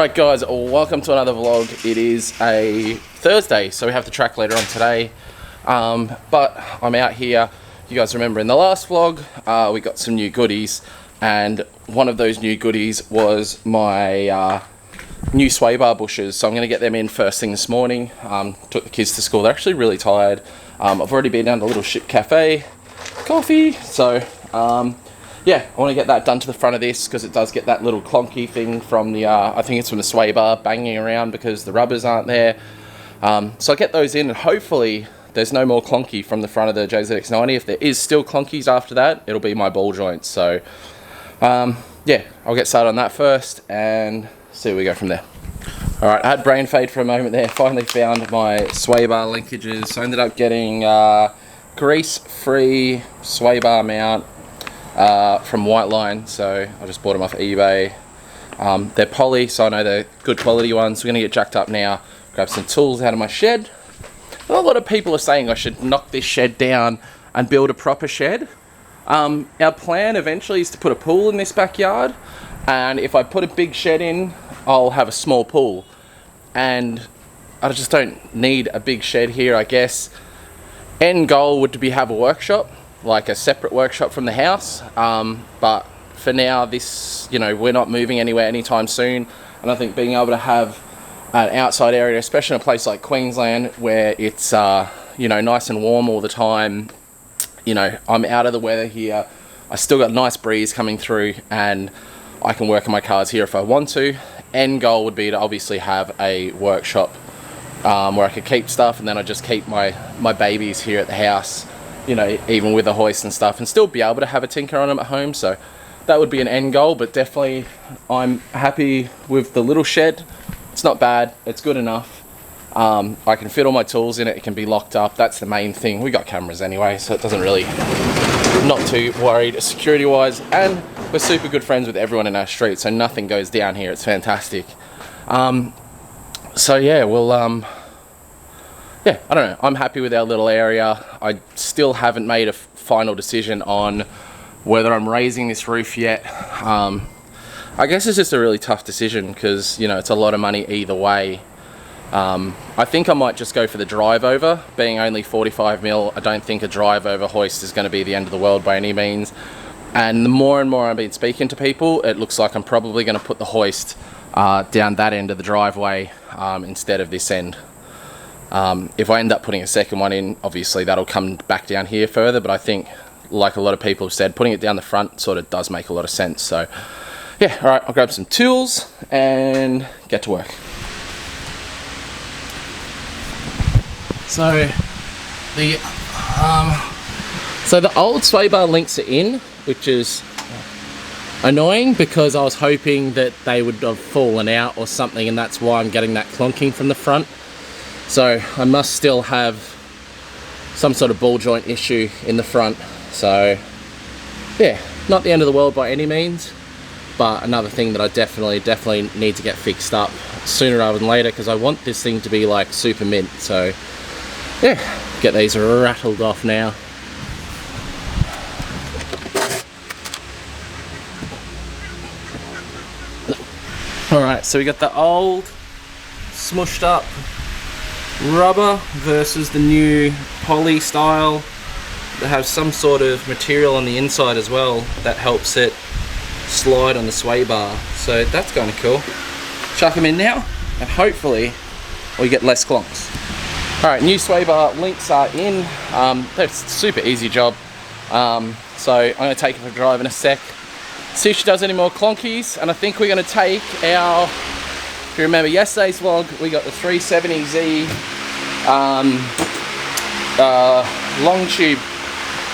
Alright guys, welcome to another vlog. It is a Thursday, so we have the track later on today. But I'm out here. You guys remember in the last vlog, we got some new goodies. And one of those new goodies was my new sway bar bushes. So I'm going to get them in first thing this morning. Took the kids to school. They're actually really tired. I've already been down to Little Ship Cafe. Coffee. So, yeah, I want to get that done to the front of this because it does get that little clonky thing from the, I think it's from the sway bar banging around because the rubbers aren't there. So I'll get those in and hopefully there's no more clonky from the front of the JZX90. If there is still clonkies after that, it'll be my ball joints. So, yeah, I'll get started on that first and see where we go from there. Alright, I had brain fade for a moment there. Finally found my sway bar linkages. So I ended up getting grease-free sway bar mount from White Line. So I just bought them off eBay. They're poly, so I know they're good quality ones. We're going to get jacked up now, grab some tools out of my shed. A lot of people are saying I should knock this shed down and build a proper shed. Our plan eventually is to put a pool in this backyard, and if I put a big shed in, I'll have a small pool. And I just don't need a big shed here, I guess. End goal would be have a workshop, like a separate workshop from the house. But for now, this, you know, we're not moving anywhere anytime soon. And I think being able to have an outside area, especially in a place like Queensland, where it's, you know, nice and warm all the time. You know, I'm out of the weather here. I still got nice breeze coming through and I can work on my cars here if I want to. End goal would be to obviously have a workshop where I could keep stuff, and then I just keep my babies here at the house, you know, even with the hoist and stuff, and still be able to have a tinker on them at home. So that would be an end goal, but definitely I'm happy with the little shed. It's not bad, it's good enough. I can fit all my tools in it, it can be locked up. That's the main thing. We got cameras anyway, so it doesn't really, not too worried security wise, and we're super good friends with everyone in our street, so nothing goes down here. It's fantastic. So yeah, we'll yeah, I don't know, I'm happy with our little area. I still haven't made a final decision on whether I'm raising this roof yet. I guess it's just a really tough decision because, you know, it's a lot of money either way. I think I might just go for the drive over. Being only 45 mil, I don't think a drive over hoist is going to be the end of the world by any means. And the more and more I've been speaking to people, it looks like I'm probably going to put the hoist down that end of the driveway instead of this end. If I end up putting a second one in, obviously that'll come back down here further, but I think, like a lot of people have said, putting it down the front sort of does make a lot of sense. So yeah, all right, I'll grab some tools and get to work. So the old sway bar links are in, which is annoying because I was hoping that they would have fallen out or something, and that's why I'm getting that clonking from the front. So I must still have some sort of ball joint issue in the front. So yeah, not the end of the world by any means, but another thing that I definitely need to get fixed up sooner rather than later, because I want this thing to be like super mint. So yeah, get these rattled off now. Alright, so we got the old smushed up rubber versus the new poly style that have some sort of material on the inside as well that helps it slide on the sway bar. So that's kind of cool. Chuck them in now and hopefully we get less clonks. Alright, new sway bar links are in. That's a super easy job. So I'm going to take it for a drive in a sec. See if she does any more clonkies, and I think we're going to take our, if you remember yesterday's vlog, we got the 370Z long tube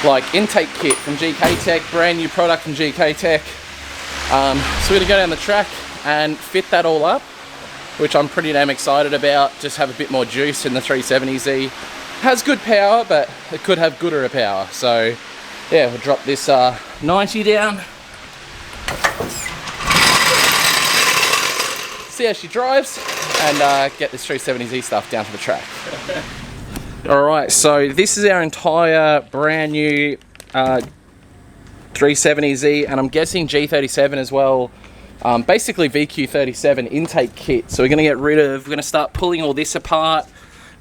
like intake kit from GK Tech, brand new product from GK Tech. So we're going to go down the track and fit that all up, which I'm pretty damn excited about. Just have a bit more juice in the 370Z. Has good power, but it could have gooder power. So yeah, we'll drop this 90 down. See how she drives and get this 370Z stuff down to the track. Alright, so this is our entire brand new 370Z, and I'm guessing G37 as well, basically VQ37 intake kit. So we're going to start pulling all this apart,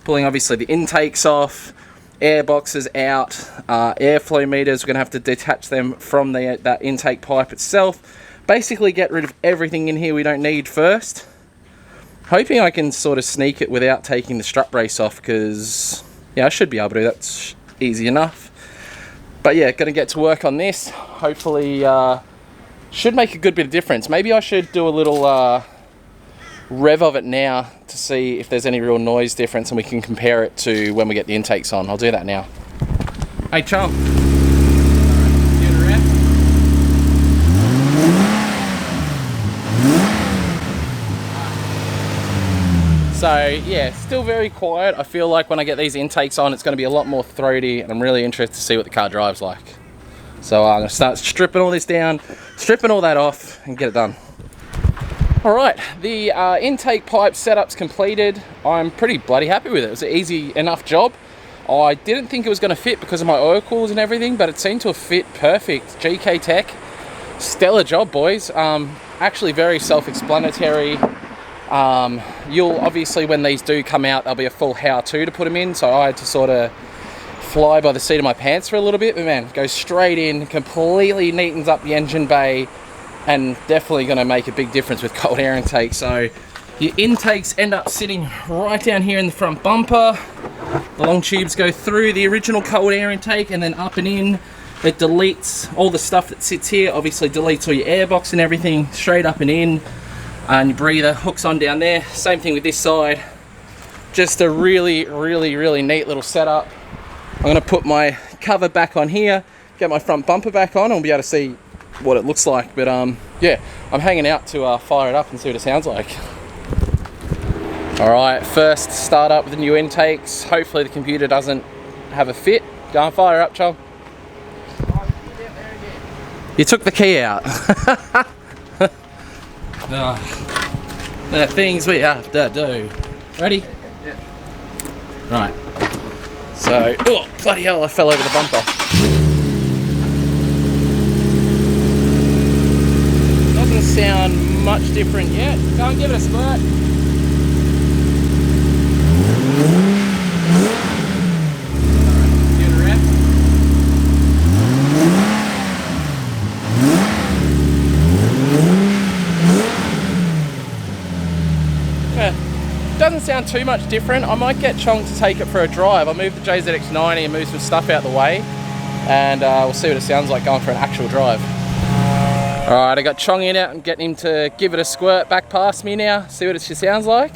pulling obviously the intakes off, air boxes out, airflow meters. We're going to have to detach them from that intake pipe itself. Basically get rid of everything in here we don't need first. Hoping I can sort of sneak it without taking the strut brace off, because yeah, I should be able to. That's easy enough. But yeah, gonna get to work on this. Hopefully should make a good bit of difference. Maybe I should do a little rev of it now to see if there's any real noise difference, and we can compare it to when we get the intakes on. I'll do that now. Hey chum, give it a rev. So yeah, still very quiet. I feel like when I get these intakes on, it's going to be a lot more throaty, and I'm really interested to see what the car drives like. So I'm going to start stripping all this down, stripping all that off, and get it done. Alright, the intake pipe setup's completed. I'm pretty bloody happy with it. It was an easy enough job. I didn't think it was going to fit because of my oil coolers and everything, but it seemed to have fit perfect. GK Tech, stellar job, boys. Actually very self-explanatory. You'll obviously, when these do come out, there'll be a full how-to to put them in, so I had to sort of fly by the seat of my pants for a little bit, but man, goes straight in, completely neatens up the engine bay, and definitely going to make a big difference with cold air intake. So your intakes end up sitting right down here in the front bumper. The long tubes go through the original cold air intake and then up and in. It deletes all the stuff that sits here, obviously deletes all your airbox and everything, straight up and in. And your breather hooks on down there. Same thing with this side. Just a really neat little setup. I'm going to put my cover back on here, get my front bumper back on, and we'll be able to see what it looks like. But yeah, I'm hanging out to fire it up and see what it sounds like. Alright, first start up with the new intakes. Hopefully the computer doesn't have a fit. Go and fire up, chum. You took the key out. The things we have to do. Ready? Yeah. Right. So, oh, bloody hell, I fell over the bumper. Doesn't sound much different yet. Go and give it a squirt. Give it a rep. Doesn't sound too much different. I might get Chong to take it for a drive. I'll move the JZX90 and move some stuff out the way, and we'll see what it sounds like going for an actual drive. Alright, I got Chong in out and getting him to give it a squirt back past me now. See what it sounds like.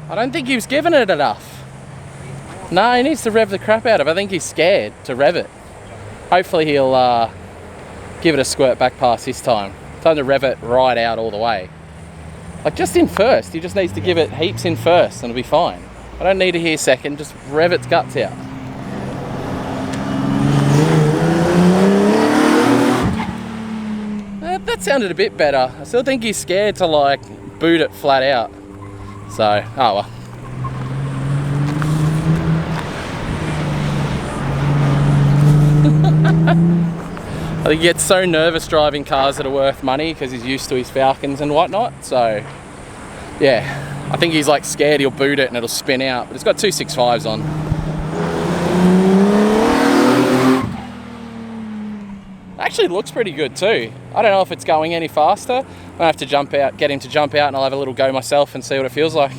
I don't think he was giving it enough. No, he needs to rev the crap out of it. I think he's scared to rev it. Hopefully he'll give it a squirt back past this time. Time to rev it right out all the way. Like just in first, he just needs to give it heaps in first and it'll be fine. I don't need to hear second, just rev its guts out. That sounded a bit better. I still think he's scared to like boot it flat out. So, oh well. I think he gets so nervous driving cars that are worth money because he's used to his Falcons and whatnot. So, yeah, I think he's like scared he'll boot it and it'll spin out. But it's got 265s on. Actually looks pretty good too. I don't know if it's going any faster. I'm gonna have to jump out, get him to jump out, and I'll have a little go myself and see what it feels like.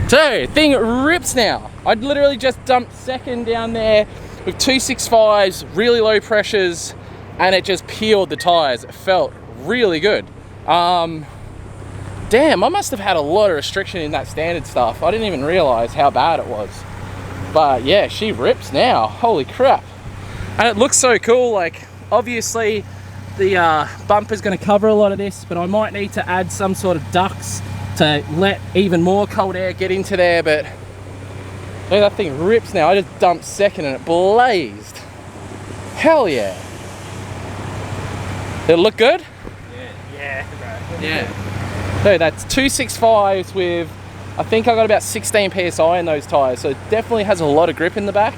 Dude, thing rips now. I'd literally just dumped second down there, with 265s, really low pressures, and it just peeled the tires. It felt really good. Damn, I must have had a lot of restriction in that standard stuff. I didn't even realize how bad it was. But yeah, she rips now. Holy crap. And it looks so cool. Like, obviously the bumper's going to cover a lot of this, but I might need to add some sort of ducts to let even more cold air get into there. But look, that thing rips now. I just dumped second and it blazed. Hell yeah. Did it look good? Yeah, bro. Yeah. So that's 265s with, I think I got about 16 PSI in those tyres, so it definitely has a lot of grip in the back.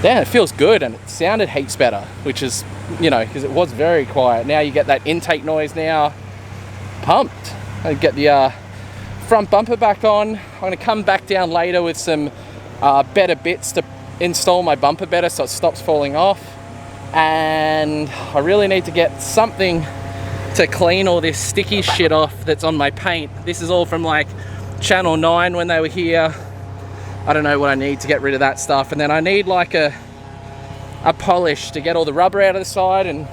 Damn, it feels good, and it sounded heaps better, which is, you know, because it was very quiet. Now you get that intake noise now. Pumped. I get the front bumper back on. I'm going to come back down later with some better bits to install my bumper better so it stops falling off. And I really need to get something to clean all this sticky shit off that's on my paint. This is all from like Channel 9 when they were here. I don't know what I need to get rid of that stuff. And then I need like a polish to get all the rubber out of the side, and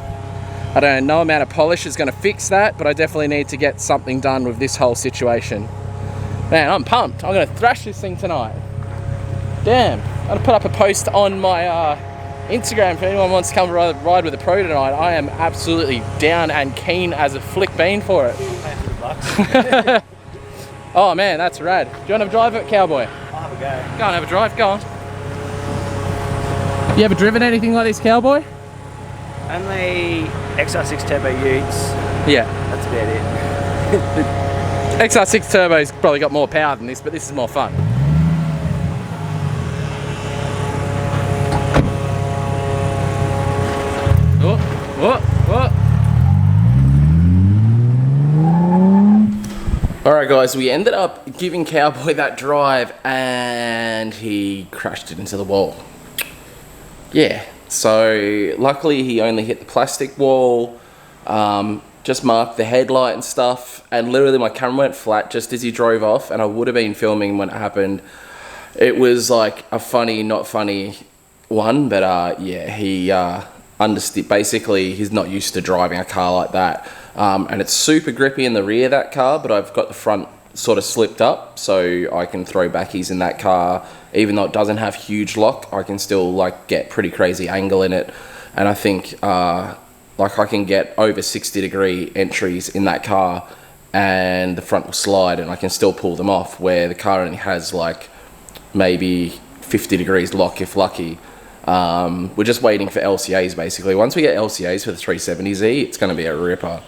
I don't know, no amount of polish is going to fix that, but I definitely need to get something done with this whole situation. Man, I'm pumped. I'm going to thrash this thing tonight. Damn. I'm going to put up a post on my Instagram if anyone wants to come ride with a pro tonight. I am absolutely down and keen as a flick bean for it. $100. Oh man, that's rad. Do you want to have a drive at Cowboy? I'll have a go. Go and have a drive, go on. You ever driven anything like this, Cowboy? Only XR6 Turbo Utes. Yeah. That's about it. XR6 Turbo's probably got more power than this, but this is more fun. Alright guys, we ended up giving Cowboy that drive and he crashed it into the wall. Yeah, so luckily he only hit the plastic wall, just marked the headlight and stuff, and literally my camera went flat just as he drove off, and I would have been filming when it happened. It was like a funny, not funny one, but yeah, he understood. Basically, he's not used to driving a car like that, and it's super grippy in the rear, that car, but I've got the front sort of slipped up so I can throw backies in that car. Even though it doesn't have huge lock, I can still like get pretty crazy angle in it, and I think like I can get over 60-degree entries in that car and the front will slide and I can still pull them off, where the car only has like maybe 50 degrees lock if lucky. We're just waiting for LCAs basically. Once we get LCAs for the 370Z, it's going to be a ripper.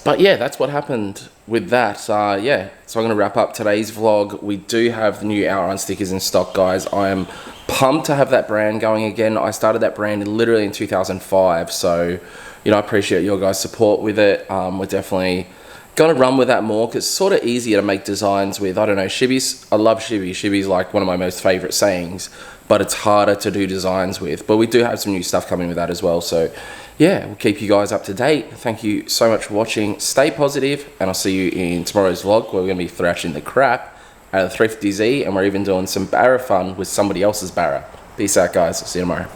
But yeah, that's what happened with that. Yeah, so I'm going to wrap up today's vlog. We do have the new Outrun stickers in stock, guys. I am pumped to have that brand going again. I started that brand literally in 2005, so you know, I appreciate your guys' support with it. We're definitely going to run with that more because it's sort of easier to make designs with. I don't know, shibbies. I love shibby. Shibby's like one of my most favorite sayings, but it's harder to do designs with. But we do have some new stuff coming with that as well. So yeah, we'll keep you guys up to date. Thank you so much for watching. Stay positive, and I'll see you in tomorrow's vlog where we're going to be thrashing the crap out of the 350Z, and we're even doing some barra fun with somebody else's barra. Peace out, guys. I'll see you tomorrow.